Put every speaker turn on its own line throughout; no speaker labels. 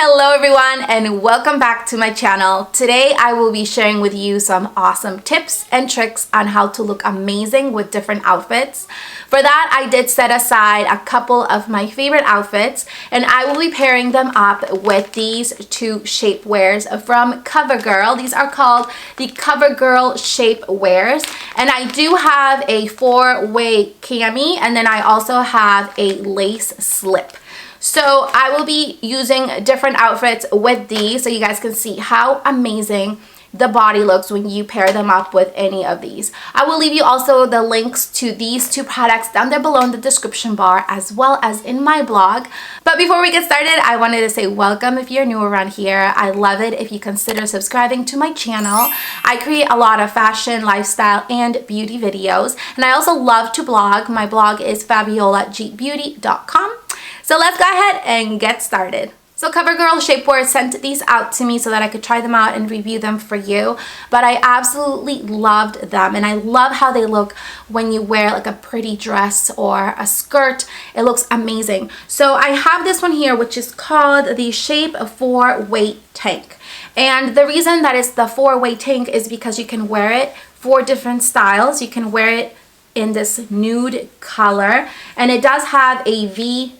Hello everyone and welcome back to my channel. Today I will be sharing with you some awesome tips and tricks on how to look amazing with different outfits. For that I did set aside a couple of my favorite outfits and I will be pairing them up with these two shapewears from COVERGIRL. These are called the COVERGIRL Shapewears and I do have a 4-way cami and then I also have a lace slip. So I will be using different outfits with these so you guys can see how amazing the body looks when you pair them up with any of these. I will leave you also the links to these two products down there below in the description bar as well as in my blog. But before we get started, I wanted to say welcome if you're new around here. I love it if you consider subscribing to my channel. I create a lot of fashion, lifestyle, and beauty videos. And I also love to blog. My blog is fabiolagbeauty.com. So let's go ahead and get started. So COVERGIRL Shapewear sent these out to me so that I could try them out and review them for you. But I absolutely loved them and I love how they look when you wear like a pretty dress or a skirt. It looks amazing. So I have this one here which is called the Shape 4-Way Tank. And the reason that it's the 4-way tank is because you can wear it 4 different styles. You can wear it in this nude color and it does have a V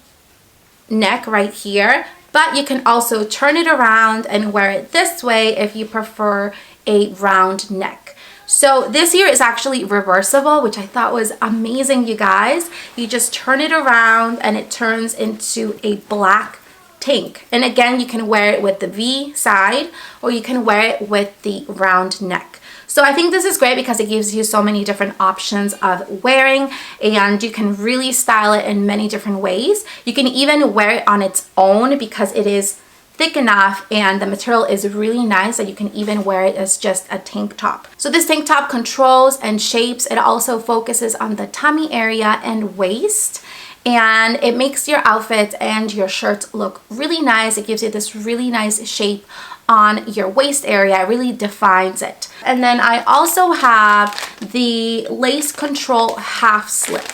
neck right here, but you can also turn it around and wear it this way if you prefer a round neck. So this here is actually reversible, which I thought was amazing, you guys. You just turn it around and it turns into a black tank. And again, you can wear it with the V side or you can wear it with the round neck. So I think this is great because it gives you so many different options of wearing and you can really style it in many different ways. You can even wear it on its own because it is thick enough and the material is really nice that you can even wear it as just a tank top. So this tank top controls and shapes. It also focuses on the tummy area and waist. And it makes your outfits and your shirts look really nice. It gives you this really nice shape on your waist area. It really defines it. And then I also have the lace control half slip.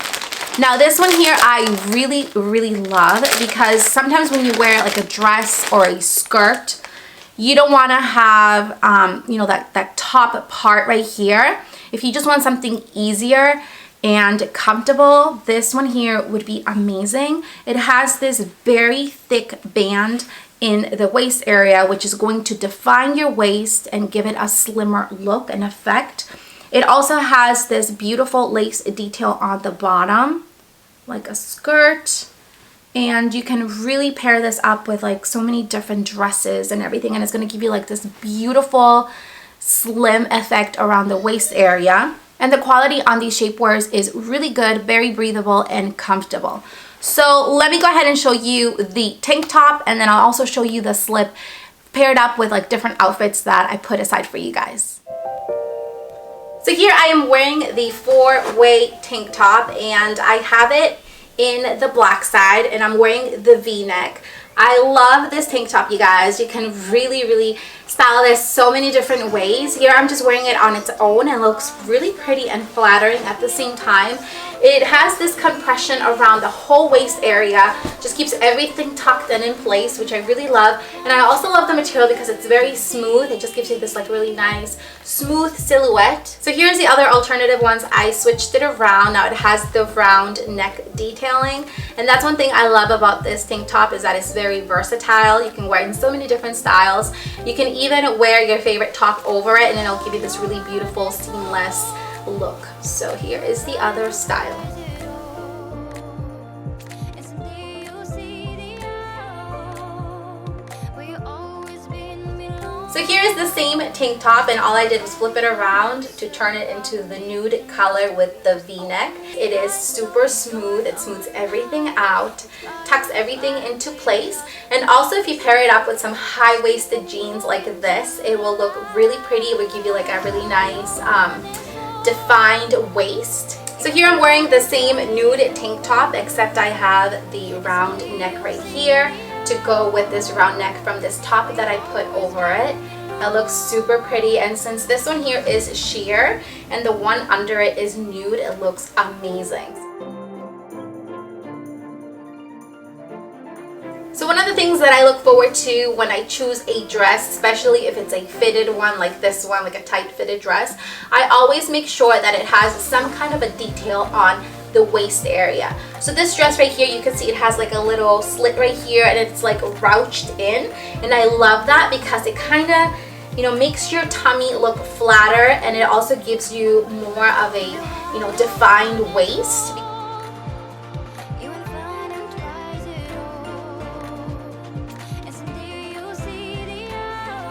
Now this one here I really love because sometimes when you wear like a dress or a skirt, you don't want to have you know, that top part right here. If you just want something easier and comfortable, this one here would be amazing. It has this very thick band in the waist area which is going to define your waist and give it a slimmer look and effect. It also has this beautiful lace detail on the bottom like a skirt, and you can really pair this up with like so many different dresses and everything, and it's going to give you like this beautiful slim effect around the waist area. And the quality on these shapewears is really good, very breathable and comfortable. So let me go ahead and show you the tank top and then I'll also show you the slip paired up with like different outfits that I put aside for you guys. So here I am wearing the 4-way tank top and I have it in the black side and I'm wearing the V-neck. I love this tank top, you guys. You can really style this so many different ways. Here I'm just wearing it on its own and it looks really pretty and flattering at the same time. It has this compression around the whole waist area, just keeps everything tucked in place, which I really love. And I also love the material because it's very smooth. It just gives you this like really nice smooth silhouette. So here's the other alternative ones. I switched it around. Now it has the round neck detailing, and that's one thing I love about this tank top is that it's very versatile. You can wear it in so many different styles. You can even wear your favorite top over it and it'll give you this really beautiful seamless look. So here is the other style. So here is the same tank top and all I did was flip it around to turn it into the nude color with the V-neck. It is super smooth. It smooths everything out, tucks everything into place, and also if you pair it up with some high-waisted jeans like this, it will look really pretty. It will give you like a really nice defined waist. So here I'm wearing the same nude tank top except I have the round neck right here to go with this round neck from this top that I put over it. It looks super pretty, and since this one here is sheer and the one under it is nude, it looks amazing. So one of the things things that I look forward to when I choose a dress, especially if it's a fitted one like this one, like a tight fitted dress, I always make sure that it has some kind of a detail on the waist area. So this dress right here, you can see it has like a little slit right here and it's like ruched in, and I love that because it kind of, you know, makes your tummy look flatter, and it also gives you more of a, you know, defined waist.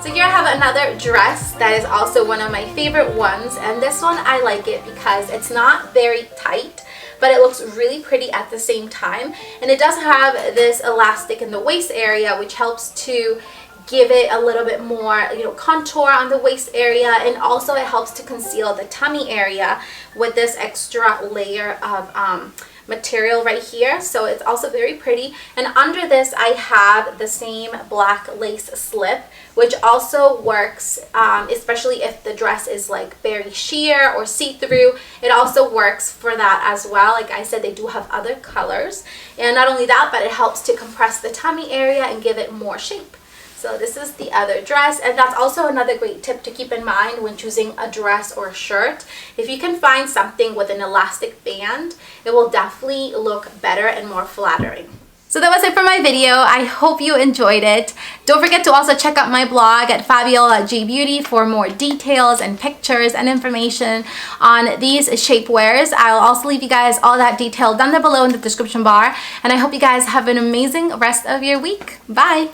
So here I have another dress that is also one of my favorite ones, and this one I like it because it's not very tight, but it looks really pretty at the same time, and it does have this elastic in the waist area, which helps to give it a little bit more, you know, contour on the waist area, and also it helps to conceal the tummy area with this extra layer of material right here. So it's also very pretty, and under this I have the same black lace slip, which also works, especially if the dress is like very sheer or see-through. It also works for that as well. Like I said, they do have other colors, and not only that, but it helps to compress the tummy area and give it more shape. So this is the other dress, and that's also another great tip to keep in mind when choosing a dress or a shirt. If you can find something with an elastic band, it will definitely look better and more flattering. So that was it for my video. I hope you enjoyed it. Don't forget to also check out my blog at Fabiolag for more details and pictures and information on these shapewears. I'll also leave you guys all that detail down there below in the description bar, and I hope you guys have an amazing rest of your week. Bye!